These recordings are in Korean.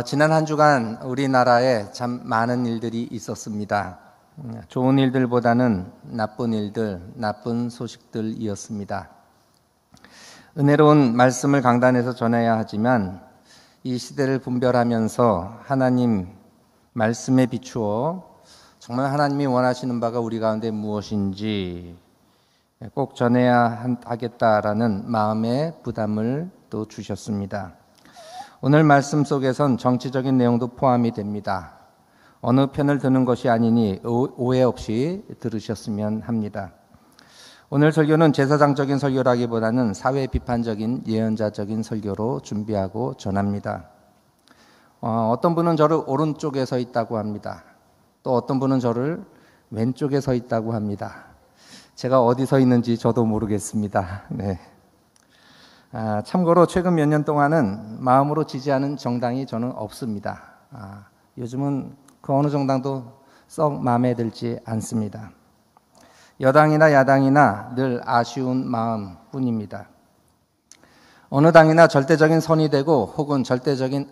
지난 한 주간 우리나라에 참 많은 일들이 있었습니다. 좋은 일들보다는 나쁜 일들, 나쁜 소식들이었습니다. 은혜로운 말씀을 강단에서 전해야 하지만 이 시대를 분별하면서 하나님 말씀에 비추어 정말 하나님이 원하시는 바가 우리 가운데 무엇인지 꼭 전해야 하겠다라는 마음의 부담을 또 주셨습니다. 오늘 말씀 속에선 정치적인 내용도 포함이 됩니다. 어느 편을 드는 것이 아니니 오해 없이 들으셨으면 합니다. 오늘 설교는 제사장적인 설교라기보다는 사회 비판적인 예언자적인 설교로 준비하고 전합니다. 어떤 분은 저를 오른쪽에 서 있다고 합니다. 또 어떤 분은 저를 왼쪽에 서 있다고 합니다. 제가 어디 서 있는지 저도 모르겠습니다. 네. 참고로 최근 몇 년 동안은 마음으로 지지하는 정당이 저는 없습니다. 요즘은 그 어느 정당도 썩 마음에 들지 않습니다. 여당이나 야당이나 늘 아쉬운 마음뿐입니다. 어느 당이나 절대적인 선이 되고 혹은 절대적인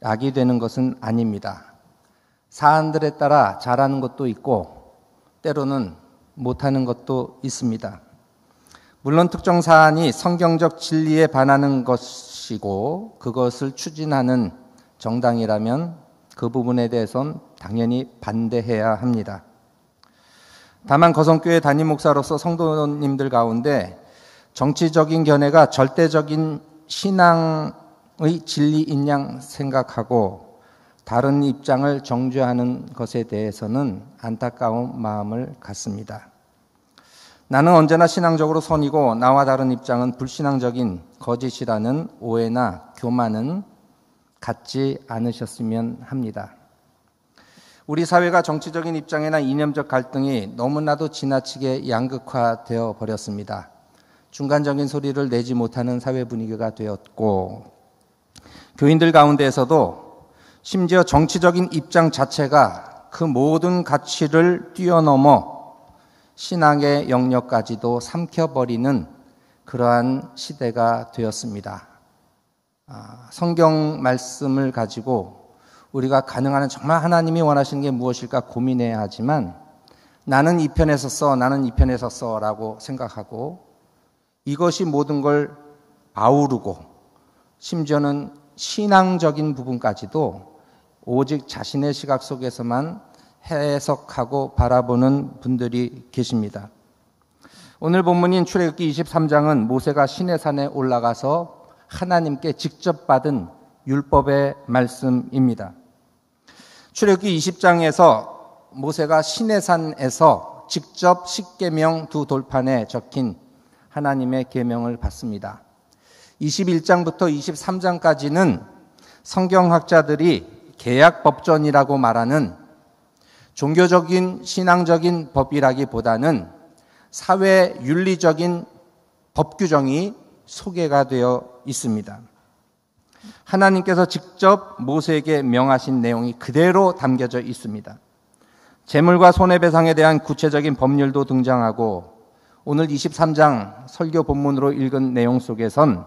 악이 되는 것은 아닙니다. 사안들에 따라 잘하는 것도 있고 때로는 못하는 것도 있습니다. 물론 특정 사안이 성경적 진리에 반하는 것이고 그것을 추진하는 정당이라면 그 부분에 대해선 당연히 반대해야 합니다. 다만 거성교회 담임 목사로서 성도님들 가운데 정치적인 견해가 절대적인 신앙의 진리인 양 생각하고 다른 입장을 정죄하는 것에 대해서는 안타까운 마음을 갖습니다. 나는 언제나 신앙적으로 선이고 나와 다른 입장은 불신앙적인 거짓이라는 오해나 교만은 갖지 않으셨으면 합니다. 우리 사회가 정치적인 입장이나 이념적 갈등이 너무나도 지나치게 양극화되어 버렸습니다. 중간적인 소리를 내지 못하는 사회 분위기가 되었고 교인들 가운데에서도 심지어 정치적인 입장 자체가 그 모든 가치를 뛰어넘어 신앙의 영역까지도 삼켜버리는 그러한 시대가 되었습니다. 성경 말씀을 가지고 우리가 가능한 한 정말 하나님이 원하시는 게 무엇일까 고민해야 하지만 나는 이 편에 섰어, 나는 이 편에 섰어 라고 생각하고 이것이 모든 걸 아우르고 심지어는 신앙적인 부분까지도 오직 자신의 시각 속에서만 해석하고 바라보는 분들이 계십니다. 오늘 본문인 출애굽기 23장은 모세가 시내산에 올라가서 하나님께 직접 받은 율법의 말씀입니다. 출애굽기 20장에서 모세가 시내산에서 직접 십계명 두 돌판에 적힌 하나님의 계명을 받습니다. 21장부터 23장까지는 성경학자들이 개약법전이라고 말하는 종교적인 신앙적인 법이라기보다는 사회 윤리적인 법 규정이 소개가 되어 있습니다. 하나님께서 직접 모세에게 명하신 내용이 그대로 담겨져 있습니다. 재물과 손해배상에 대한 구체적인 법률도 등장하고 오늘 23장 설교 본문으로 읽은 내용 속에선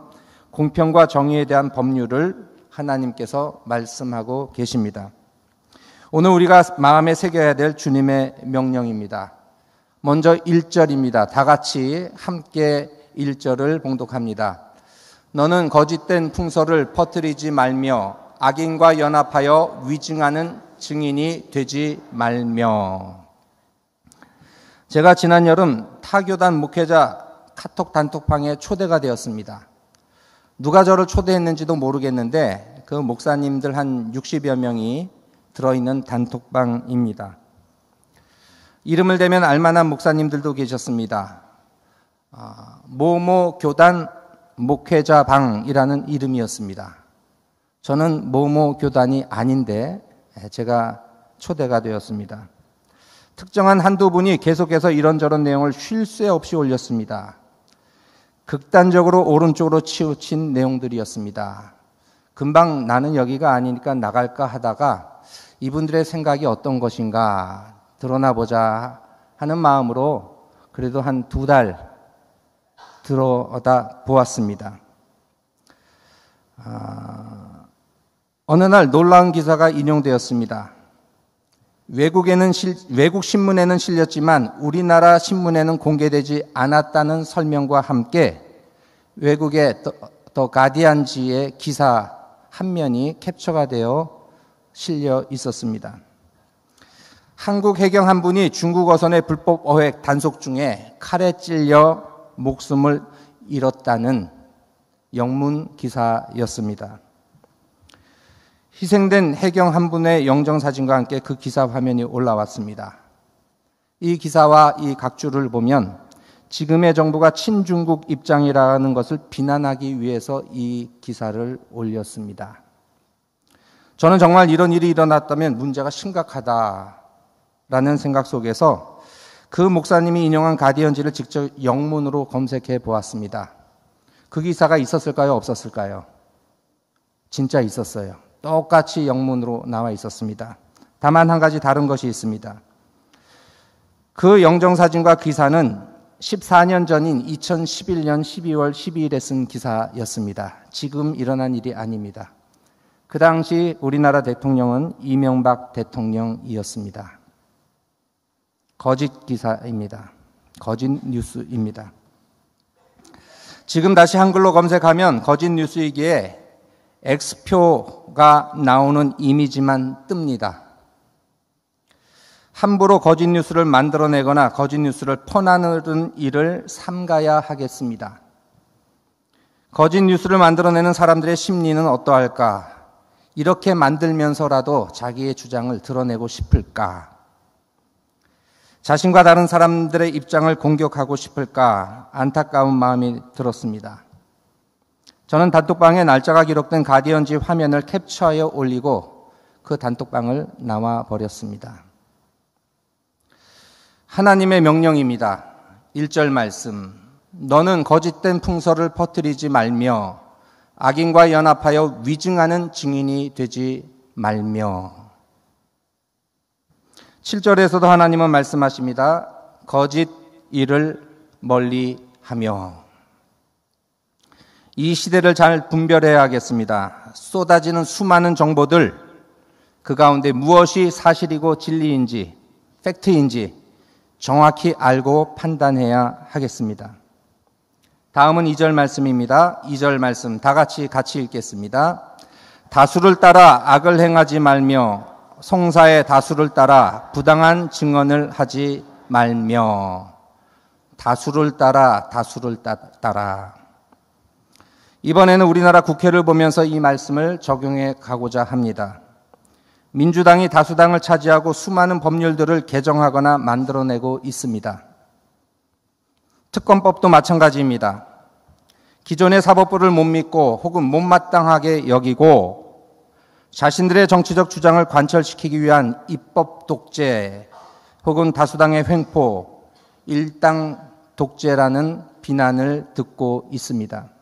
공평과 정의에 대한 법률을 하나님께서 말씀하고 계십니다. 오늘 우리가 마음에 새겨야 될 주님의 명령입니다. 먼저 1절입니다. 다 같이 함께 1절을 봉독합니다. 너는 거짓된 풍설을 퍼뜨리지 말며 악인과 연합하여 위증하는 증인이 되지 말며. 제가 지난 여름 타교단 목회자 카톡 단톡방에 초대가 되었습니다. 누가 저를 초대했는지도 모르겠는데 그 목사님들 한 60여 명이 들어있는 단톡방입니다. 이름을 대면 알만한 목사님들도 계셨습니다. 모모 교단 목회자방이라는 이름이었습니다. 저는 모모 교단이 아닌데 제가 초대가 되었습니다. 특정한 한두 분이 계속해서 이런저런 내용을 쉴 새 없이 올렸습니다. 극단적으로 오른쪽으로 치우친 내용들이었습니다. 금방 나는 여기가 아니니까 나갈까 하다가 이분들의 생각이 어떤 것인가 드러나보자 하는 마음으로 그래도 한 2달 들어다 보았습니다. 어느 날 놀라운 기사가 인용되었습니다. 외국 신문에는 실렸지만 우리나라 신문에는 공개되지 않았다는 설명과 함께 외국의 더 가디언지의 기사 한 면이 캡처가 되어 실려 있었습니다. 한국 해경 한 분이 중국 어선의 불법 어획 단속 중에 칼에 찔려 목숨을 잃었다는 영문 기사였습니다. 희생된 해경 한 분의 영정사진과 함께 그 기사 화면이 올라왔습니다. 이 기사와 이 각주를 보면 지금의 정부가 친중국 입장이라는 것을 비난하기 위해서 이 기사를 올렸습니다. 저는 정말 이런 일이 일어났다면 문제가 심각하다라는 생각 속에서 그 목사님이 인용한 가디언지를 직접 영문으로 검색해 보았습니다. 그 기사가 있었을까요? 없었을까요? 진짜 있었어요. 똑같이 영문으로 나와 있었습니다. 다만 한 가지 다른 것이 있습니다. 그 영정사진과 기사는 14년 전인 2011년 12월 12일에 쓴 기사였습니다. 지금 일어난 일이 아닙니다. 그 당시 우리나라 대통령은 이명박 대통령이었습니다. 거짓 기사입니다. 거짓 뉴스입니다. 지금 다시 한글로 검색하면 거짓 뉴스이기에 X표가 나오는 이미지만 뜹니다. 함부로 거짓 뉴스를 만들어내거나 거짓 뉴스를 퍼나르는 일을 삼가야 하겠습니다. 거짓 뉴스를 만들어내는 사람들의 심리는 어떠할까? 이렇게 만들면서라도 자기의 주장을 드러내고 싶을까? 자신과 다른 사람들의 입장을 공격하고 싶을까? 안타까운 마음이 들었습니다. 저는 단톡방에 날짜가 기록된 가디언지 화면을 캡처하여 올리고 그 단톡방을 나와 버렸습니다. 하나님의 명령입니다. 1절 말씀. 너는 거짓된 풍설을 퍼뜨리지 말며 악인과 연합하여 위증하는 증인이 되지 말며. 7절에서도 하나님은 말씀하십니다. 거짓 일을 멀리하며. 이 시대를 잘 분별해야겠습니다. 쏟아지는 수많은 정보들, 그 가운데 무엇이 사실이고 진리인지, 팩트인지 정확히 알고 판단해야 하겠습니다. 다음은 2절 말씀입니다. 2절 말씀 다 같이 읽겠습니다. 다수를 따라 악을 행하지 말며 송사의 다수를 따라 부당한 증언을 하지 말며. 다수를 따라 이번에는 우리나라 국회를 보면서 이 말씀을 적용해 가고자 합니다. 민주당이 다수당을 차지하고 수많은 법률들을 개정하거나 만들어내고 있습니다. 특검법도 마찬가지입니다. 기존의 사법부를 못 믿고 혹은 못마땅하게 여기고 자신들의 정치적 주장을 관철시키기 위한 입법 독재 혹은 다수당의 횡포, 일당 독재라는 비난을 듣고 있습니다.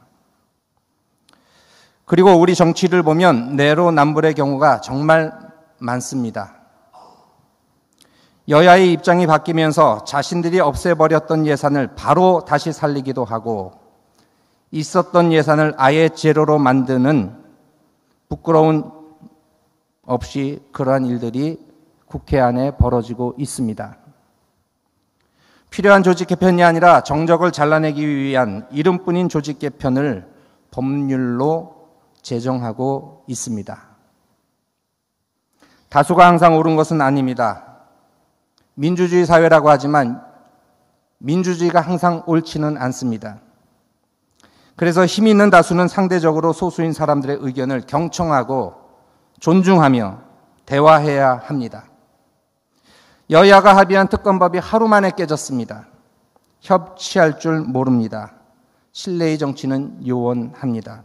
그리고 우리 정치를 보면 내로남불의 경우가 정말 많습니다. 여야의 입장이 바뀌면서 자신들이 없애버렸던 예산을 바로 다시 살리기도 하고 있었던 예산을 아예 제로로 만드는 부끄러움 없이 그러한 일들이 국회 안에 벌어지고 있습니다. 필요한 조직 개편이 아니라 정적을 잘라내기 위한 이름뿐인 조직 개편을 법률로 제정하고 있습니다. 다수가 항상 옳은 것은 아닙니다. 민주주의 사회라고 하지만 민주주의가 항상 옳지는 않습니다. 그래서 힘 있는 다수는 상대적으로 소수인 사람들의 의견을 경청하고 존중하며 대화해야 합니다. 여야가 합의한 특검법이 하루 만에 깨졌습니다. 협치할 줄 모릅니다. 신뢰의 정치는 요원합니다.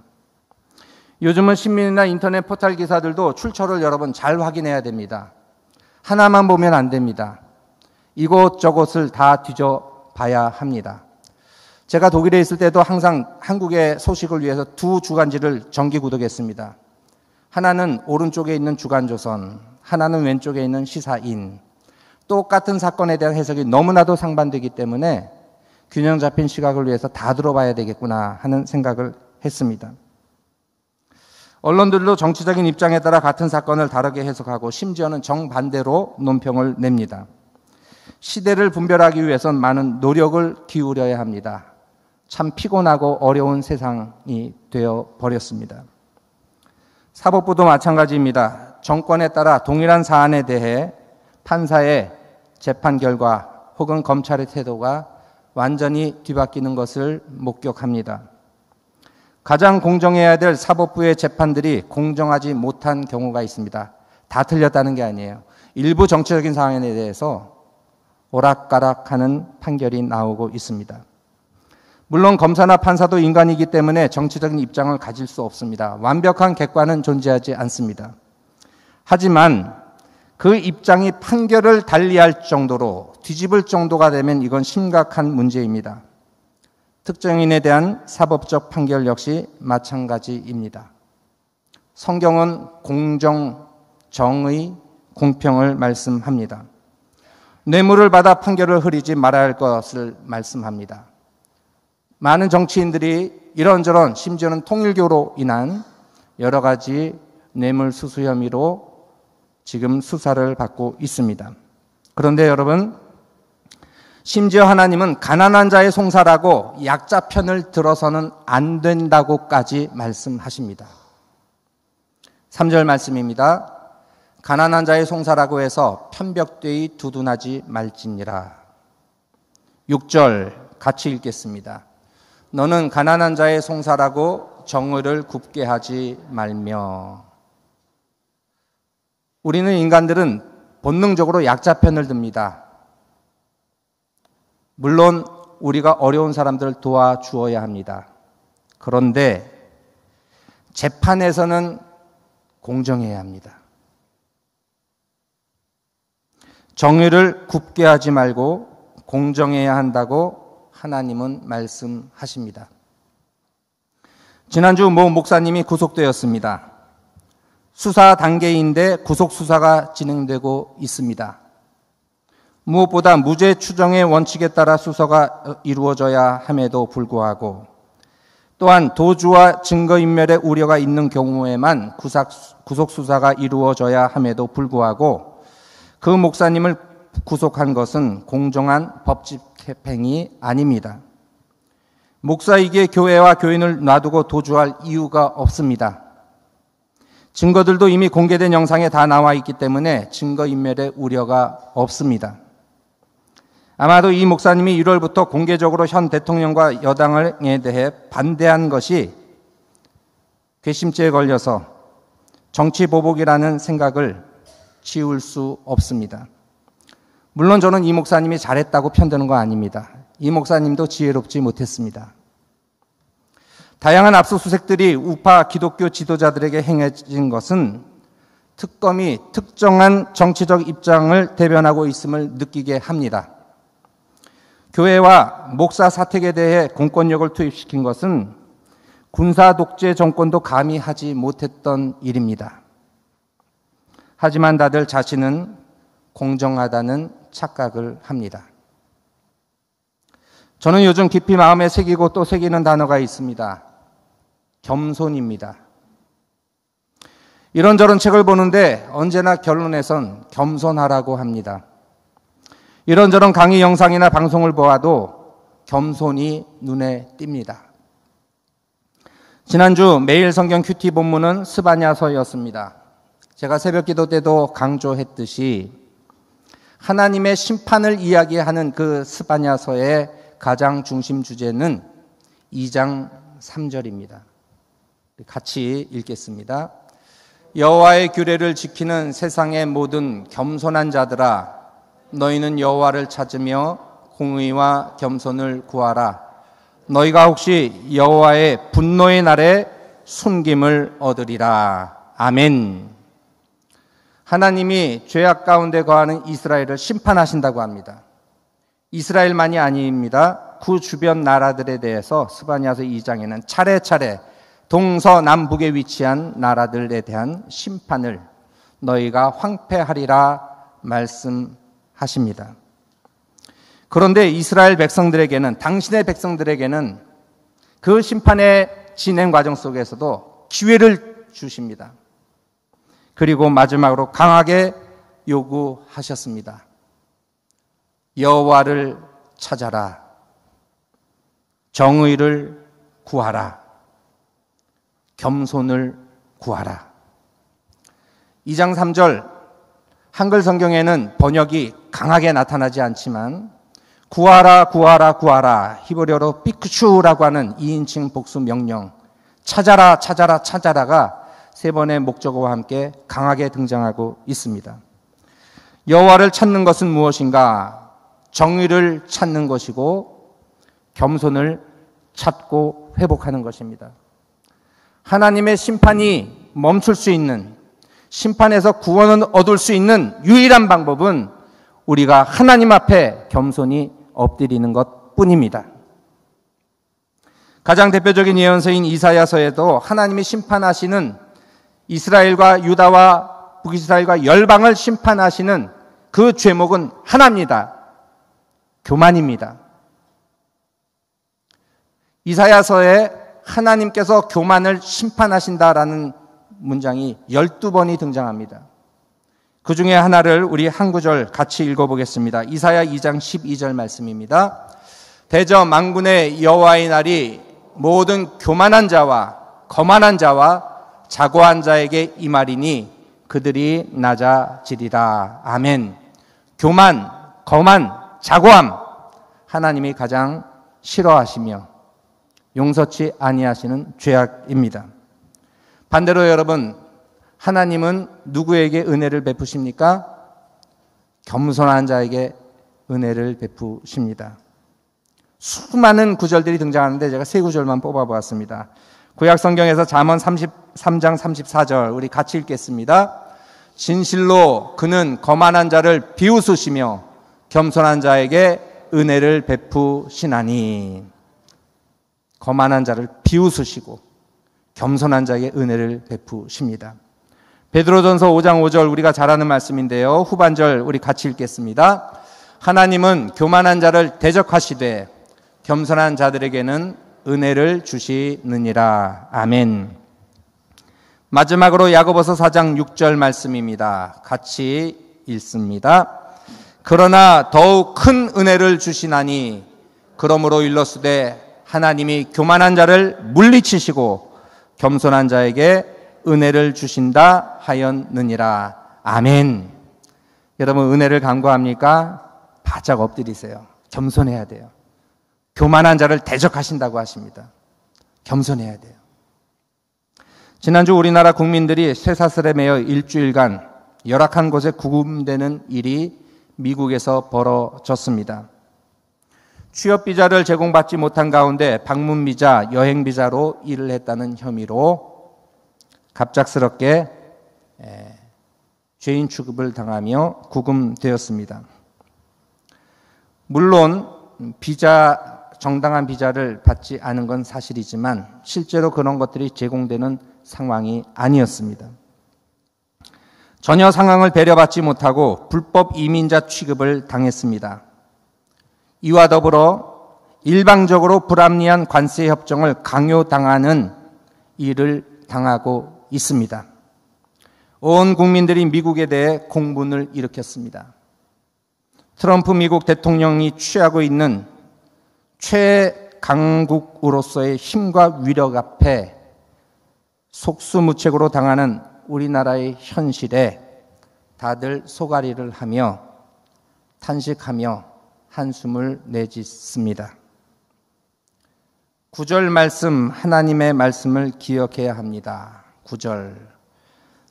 요즘은 신문이나 인터넷 포털 기사들도 출처를 여러 번 잘 확인해야 됩니다. 하나만 보면 안 됩니다. 이곳저곳을 다 뒤져봐야 합니다. 제가 독일에 있을 때도 항상 한국의 소식을 위해서 두 주간지를 정기 구독했습니다. 하나는 오른쪽에 있는 주간조선, 하나는 왼쪽에 있는 시사인. 똑같은 사건에 대한 해석이 너무나도 상반되기 때문에 균형 잡힌 시각을 위해서 다 들어봐야 되겠구나 하는 생각을 했습니다. 언론들도 정치적인 입장에 따라 같은 사건을 다르게 해석하고 심지어는 정반대로 논평을 냅니다. 시대를 분별하기 위해선 많은 노력을 기울여야 합니다. 참 피곤하고 어려운 세상이 되어 버렸습니다. 사법부도 마찬가지입니다. 정권에 따라 동일한 사안에 대해 판사의 재판 결과 혹은 검찰의 태도가 완전히 뒤바뀌는 것을 목격합니다. 가장 공정해야 될 사법부의 재판들이 공정하지 못한 경우가 있습니다. 다 틀렸다는 게 아니에요. 일부 정치적인 사안에 대해서 오락가락하는 판결이 나오고 있습니다. 물론 검사나 판사도 인간이기 때문에 정치적인 입장을 가질 수 없습니다. 완벽한 객관은 존재하지 않습니다. 하지만 그 입장이 판결을 달리할 정도로 뒤집을 정도가 되면 이건 심각한 문제입니다. 특정인에 대한 사법적 판결 역시 마찬가지입니다. 성경은 공정, 정의, 공평을 말씀합니다. 뇌물을 받아 판결을 흐리지 말아야 할 것을 말씀합니다. 많은 정치인들이 이런저런 심지어는 통일교로 인한 여러 가지 뇌물 수수 혐의로 지금 수사를 받고 있습니다. 그런데 여러분, 심지어 하나님은 가난한 자의 송사라고 약자 편을 들어서는 안 된다고까지 말씀하십니다. 3절 말씀입니다. 가난한 자의 송사라고 해서 편벽되이 두둔하지 말지니라. 6절 같이 읽겠습니다. 너는 가난한 자의 송사라고 정의를 굽게 하지 말며. 우리는 인간들은 본능적으로 약자 편을 듭니다. 물론 우리가 어려운 사람들을 도와주어야 합니다. 그런데 재판에서는 공정해야 합니다. 정의를 굽게 하지 말고 공정해야 한다고 하나님은 말씀하십니다. 지난주 모 목사님이 구속되었습니다. 수사 단계인데 구속 수사가 진행되고 있습니다. 무엇보다 무죄 추정의 원칙에 따라 수사가 이루어져야 함에도 불구하고 또한 도주와 증거인멸의 우려가 있는 경우에만 구속 수사가 이루어져야 함에도 불구하고 그 목사님을 구속한 것은 공정한 법집행이 아닙니다. 목사이기에 교회와 교인을 놔두고 도주할 이유가 없습니다. 증거들도 이미 공개된 영상에 다 나와 있기 때문에 증거인멸의 우려가 없습니다. 아마도 이 목사님이 1월부터 공개적으로 현 대통령과 여당에 대해 반대한 것이 괘씸죄에 걸려서 정치보복이라는 생각을 지울 수 없습니다. 물론 저는 이 목사님이 잘했다고 편드는 거 아닙니다. 이 목사님도 지혜롭지 못했습니다. 다양한 압수수색들이 우파 기독교 지도자들에게 행해진 것은 특검이 특정한 정치적 입장을 대변하고 있음을 느끼게 합니다. 교회와 목사 사택에 대해 공권력을 투입시킨 것은 군사 독재 정권도 감히 하지 못했던 일입니다. 하지만 다들 자신은 공정하다는 착각을 합니다. 저는 요즘 깊이 마음에 새기고 또 새기는 단어가 있습니다. 겸손입니다. 이런저런 책을 보는데 언제나 결론에선 겸손하라고 합니다. 이런저런 강의 영상이나 방송을 보아도 겸손이 눈에 띕니다. 지난주 매일 성경 큐티 본문은 스바냐서였습니다. 제가 새벽기도 때도 강조했듯이 하나님의 심판을 이야기하는 그 스바냐서의 가장 중심 주제는 2장 3절입니다. 같이 읽겠습니다. 여호와의 규례를 지키는 세상의 모든 겸손한 자들아, 너희는 여호와를 찾으며 공의와 겸손을 구하라. 너희가 혹시 여호와의 분노의 날에 숨김을 얻으리라. 아멘. 하나님이 죄악 가운데 거하는 이스라엘을 심판하신다고 합니다. 이스라엘만이 아닙니다. 그 주변 나라들에 대해서 스바냐서 2장에는 차례차례 동서남북에 위치한 나라들에 대한 심판을 너희가 황폐하리라 말씀하십니다. 그런데 이스라엘 백성들에게는, 당신의 백성들에게는 그 심판의 진행 과정 속에서도 기회를 주십니다. 그리고 마지막으로 강하게 요구하셨습니다. 여호와를 찾아라. 정의를 구하라. 겸손을 구하라. 2장 3절 한글 성경에는 번역이 강하게 나타나지 않지만 구하라 구하라 구하라 히브리어로 삐크슈라고 하는 2인칭 복수 명령 찾아라 찾아라 찾아라가 세 번의 목적어와 함께 강하게 등장하고 있습니다. 여호와를 찾는 것은 무엇인가? 정의를 찾는 것이고 겸손을 찾고 회복하는 것입니다. 하나님의 심판이 멈출 수 있는, 심판에서 구원을 얻을 수 있는 유일한 방법은 우리가 하나님 앞에 겸손히 엎드리는 것뿐입니다. 가장 대표적인 예언서인 이사야서에도 하나님이 심판하시는 이스라엘과 유다와 북이스라엘과 열방을 심판하시는 그 죄목은 하나입니다. 교만입니다. 이사야서에 하나님께서 교만을 심판하신다라는 문장이 12번이 등장합니다. 그 중에 하나를 우리 한 구절 같이 읽어보겠습니다. 이사야 2장 12절 말씀입니다. 대저 만군의 여호와의 날이 모든 교만한 자와 거만한 자와 자고한 자에게 임하리니 그들이 낮아지리라. 아멘. 교만, 거만, 자고함 하나님이 가장 싫어하시며 용서치 아니하시는 죄악입니다. 반대로 여러분, 하나님은 누구에게 은혜를 베푸십니까? 겸손한 자에게 은혜를 베푸십니다. 수많은 구절들이 등장하는데 제가 세 구절만 뽑아보았습니다. 구약 성경에서 잠언 33장 34절 우리 같이 읽겠습니다. 진실로 그는 거만한 자를 비웃으시며 겸손한 자에게 은혜를 베푸시나니. 거만한 자를 비웃으시고 겸손한 자에게 은혜를 베푸십니다. 베드로전서 5장 5절 우리가 잘 아는 말씀인데요. 후반절 우리 같이 읽겠습니다. 하나님은 교만한 자를 대적하시되 겸손한 자들에게는 은혜를 주시느니라. 아멘. 마지막으로 야고보서 4장 6절 말씀입니다. 같이 읽습니다. 그러나 더욱 큰 은혜를 주시나니 그러므로 일러스되 하나님이 교만한 자를 물리치시고 겸손한 자에게 은혜를 주신다 하였느니라. 아멘. 여러분 은혜를 간구합니까? 바짝 엎드리세요. 겸손해야 돼요. 교만한 자를 대적하신다고 하십니다. 겸손해야 돼요. 지난주 우리나라 국민들이 쇠사슬에 매여 일주일간 열악한 곳에 구금되는 일이 미국에서 벌어졌습니다. 취업비자를 제공받지 못한 가운데 방문비자, 여행비자로 일을 했다는 혐의로 갑작스럽게 죄인 취급을 당하며 구금되었습니다. 물론 정당한 비자를 받지 않은 건 사실이지만 실제로 그런 것들이 제공되는 상황이 아니었습니다. 전혀 상황을 배려받지 못하고 불법 이민자 취급을 당했습니다. 이와 더불어 일방적으로 불합리한 관세 협정을 강요당하는 일을 당하고 있습니다. 온 국민들이 미국에 대해 공분을 일으켰습니다. 트럼프 미국 대통령이 취하고 있는 최강국으로서의 힘과 위력 앞에 속수무책으로 당하는 우리나라의 현실에 다들 소가리를 하며 탄식하며 한숨을 내짓습니다. 9절 말씀, 하나님의 말씀을 기억해야 합니다. 9절.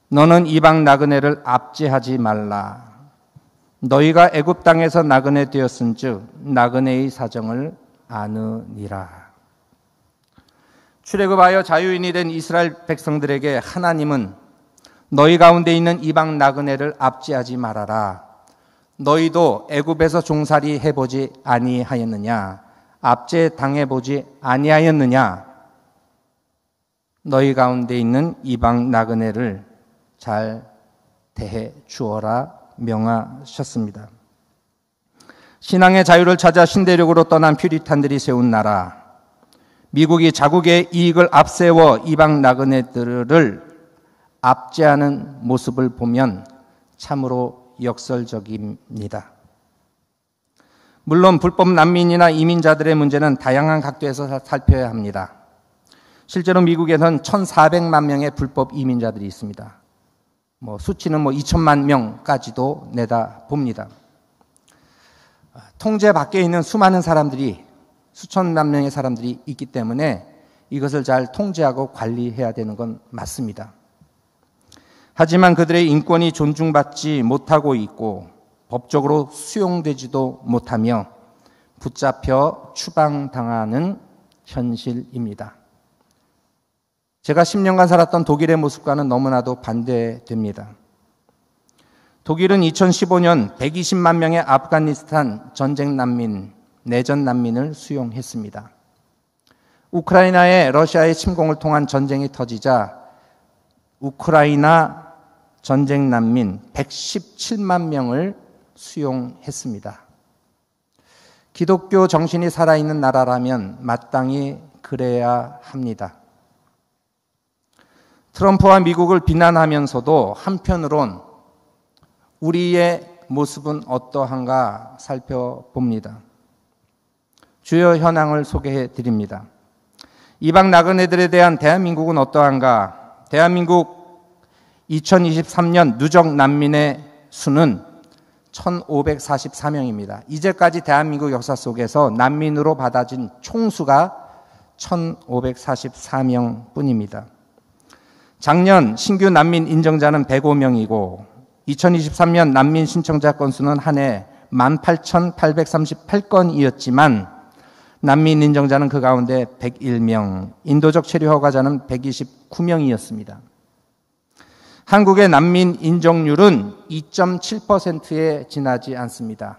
너는 이방 나그네를 압제하지 말라. 너희가 애굽 땅에서 나그네 되었은즉 나그네의 사정을 아느니라. 출애굽하여 자유인이 된 이스라엘 백성들에게 하나님은 너희 가운데 있는 이방 나그네를 압제하지 말아라. 너희도 애굽에서 종살이 해보지 아니하였느냐? 압제 당해보지 아니하였느냐? 너희 가운데 있는 이방 나그네를 잘 대해 주어라 명하셨습니다. 신앙의 자유를 찾아 신대륙으로 떠난 퓨리탄들이 세운 나라, 미국이 자국의 이익을 앞세워 이방 나그네들을 압제하는 모습을 보면 참으로 역설적입니다. 물론 불법 난민이나 이민자들의 문제는 다양한 각도에서 살펴야 합니다. 실제로 미국에는 1,400만 명의 불법 이민자들이 있습니다. 수치는 2천만 명까지도 내다봅니다. 통제 밖에 있는 수많은 사람들이, 수천만 명의 사람들이 있기 때문에 이것을 잘 통제하고 관리해야 되는 건 맞습니다. 하지만 그들의 인권이 존중받지 못하고 있고 법적으로 수용되지도 못하며 붙잡혀 추방당하는 현실입니다. 제가 10년간 살았던 독일의 모습과는 너무나도 반대됩니다. 독일은 2015년 120만 명의 아프가니스탄 전쟁 난민, 내전 난민을 수용했습니다. 우크라이나에 러시아의 침공을 통한 전쟁이 터지자 우크라이나 전쟁 난민 117만 명을 수용했습니다. 기독교 정신이 살아있는 나라라면 마땅히 그래야 합니다. 트럼프와 미국을 비난하면서도 한편으론 우리의 모습은 어떠한가 살펴봅니다. 주요 현황을 소개해 드립니다. 이방 나그네들에 대한 대한민국은 어떠한가? 대한민국 2023년 누적 난민의 수는 1,544명입니다. 이제까지 대한민국 역사 속에서 난민으로 받아진 총수가 1,544명 뿐입니다. 작년 신규 난민 인정자는 105명이고 2023년 난민 신청자 건수는 한 해 18,838건이었지만 난민 인정자는 그 가운데 101명, 인도적 체류 허가자는 129명이었습니다. 한국의 난민 인정률은 2.7%에 지나지 않습니다.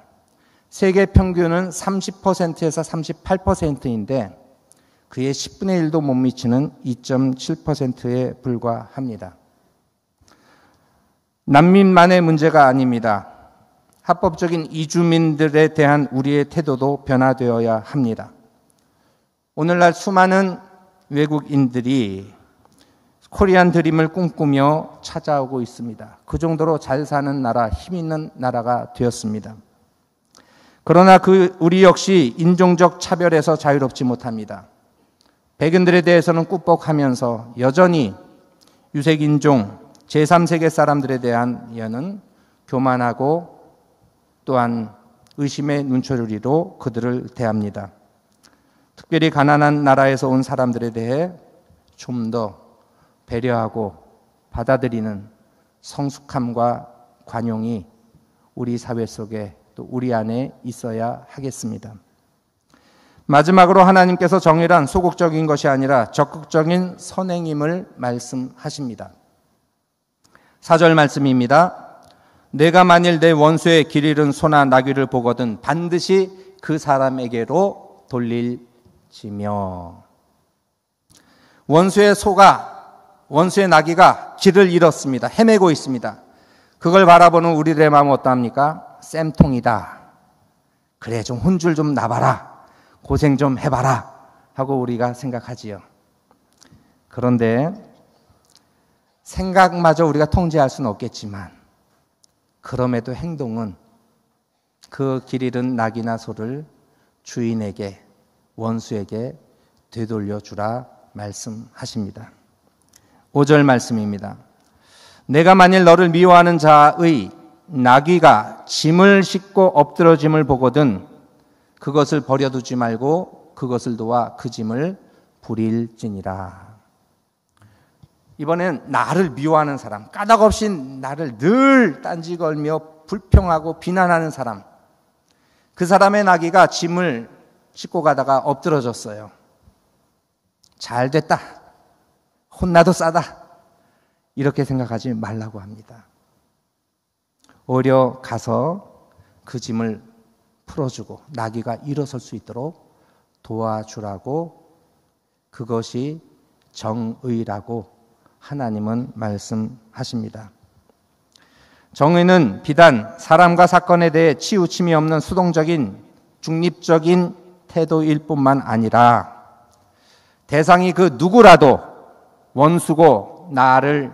세계 평균은 30%에서 38%인데 그의 10분의 1도 못 미치는 2.7%에 불과합니다. 난민만의 문제가 아닙니다. 합법적인 이주민들에 대한 우리의 태도도 변화되어야 합니다. 오늘날 수많은 외국인들이 코리안 드림을 꿈꾸며 찾아오고 있습니다. 그 정도로 잘 사는 나라, 힘 있는 나라가 되었습니다. 그러나 우리 역시 인종적 차별에서 자유롭지 못합니다. 백인들에 대해서는 꾹뻑하면서 여전히 유색인종, 제3세계 사람들에 대한 여는 교만하고 또한 의심의 눈초리로 그들을 대합니다. 특별히 가난한 나라에서 온 사람들에 대해 좀 더 배려하고 받아들이는 성숙함과 관용이 우리 사회 속에 또 우리 안에 있어야 하겠습니다. 마지막으로 하나님께서 정의란 소극적인 것이 아니라 적극적인 선행임을 말씀하십니다. 4절 말씀입니다. 내가 만일 내 원수의 길 잃은 소나 나귀를 보거든 반드시 그 사람에게로 돌릴지며. 원수의 소가, 원수의 나귀가 길을 잃었습니다. 헤매고 있습니다. 그걸 바라보는 우리들의 마음은 어떠합니까? 쌤통이다. 그래, 좀 혼줄 좀 나봐라. 고생 좀 해봐라. 하고 우리가 생각하지요. 그런데 생각마저 우리가 통제할 수는 없겠지만 그럼에도 행동은 그 길 잃은 나귀나 소를 주인에게, 원수에게 되돌려 주라 말씀하십니다. 5절 말씀입니다. 내가 만일 너를 미워하는 자의 나귀가 짐을 싣고 엎드러짐을 보거든 그것을 버려두지 말고 그것을 도와 그 짐을 부릴지니라. 이번엔 나를 미워하는 사람, 까닭없이 나를 늘 딴지 걸며 불평하고 비난하는 사람, 그 사람의 나귀가 짐을 싣고 가다가 엎드러졌어요. 잘 됐다. 혼나도 싸다. 이렇게 생각하지 말라고 합니다. 오히려 가서 그 짐을 풀어주고 나귀가 일어설 수 있도록 도와주라고, 그것이 정의라고 하나님은 말씀하십니다. 정의는 비단 사람과 사건에 대해 치우침이 없는 수동적인 중립적인 태도일 뿐만 아니라 대상이 그 누구라도 원수고 나를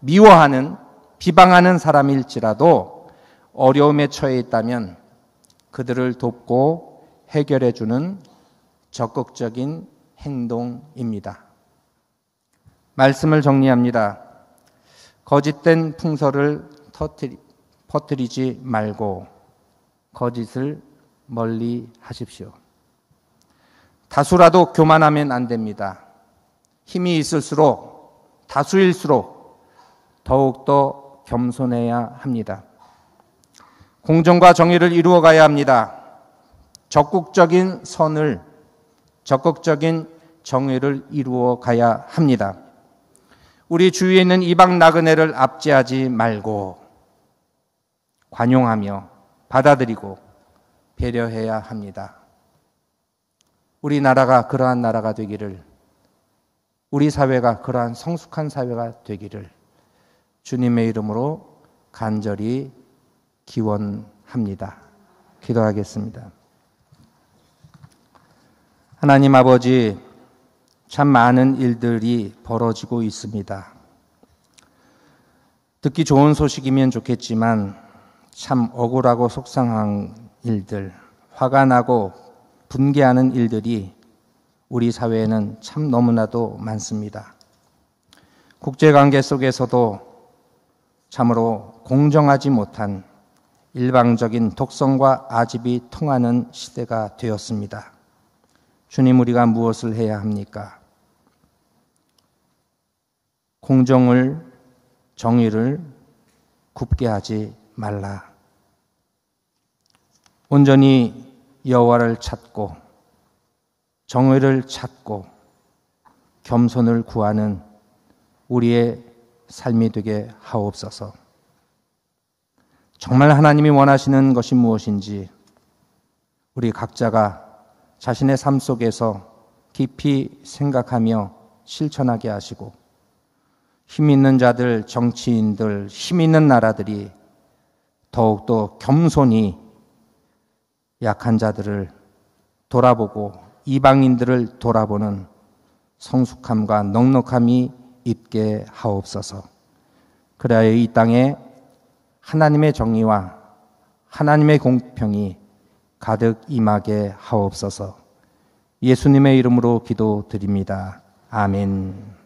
미워하는, 비방하는 사람일지라도 어려움에 처해 있다면 그들을 돕고 해결해 주는 적극적인 행동입니다. 말씀을 정리합니다. 거짓된 풍설을 퍼뜨리지 말고 거짓을 멀리 하십시오. 다수라도 교만하면 안 됩니다. 힘이 있을수록, 다수일수록 더욱더 겸손해야 합니다. 공정과 정의를 이루어가야 합니다. 적극적인 선을, 적극적인 정의를 이루어가야 합니다. 우리 주위에 있는 이방 나그네를 압제하지 말고 관용하며 받아들이고 배려해야 합니다. 우리나라가 그러한 나라가 되기를, 우리 사회가 그러한 성숙한 사회가 되기를 주님의 이름으로 간절히 기원합니다. 기도하겠습니다. 하나님 아버지, 참 많은 일들이 벌어지고 있습니다. 듣기 좋은 소식이면 좋겠지만 참 억울하고 속상한 일들, 화가 나고 분개하는 일들이 우리 사회에는 참 너무나도 많습니다. 국제관계 속에서도 참으로 공정하지 못한 일방적인 독선과 아집이 통하는 시대가 되었습니다. 주님, 우리가 무엇을 해야 합니까? 공정을, 정의를 굽게 하지 말라. 온전히 여호와를 찾고 정의를 찾고 겸손을 구하는 우리의 삶이 되게 하옵소서. 정말 하나님이 원하시는 것이 무엇인지 우리 각자가 자신의 삶 속에서 깊이 생각하며 실천하게 하시고, 힘 있는 자들, 정치인들, 힘 있는 나라들이 더욱더 겸손히 약한 자들을 돌아보고 이방인들을 돌아보는 성숙함과 넉넉함이 있게 하옵소서. 그래야 이 땅에 하나님의 정의와 하나님의 공평이 가득 임하게 하옵소서. 예수님의 이름으로 기도드립니다. 아멘.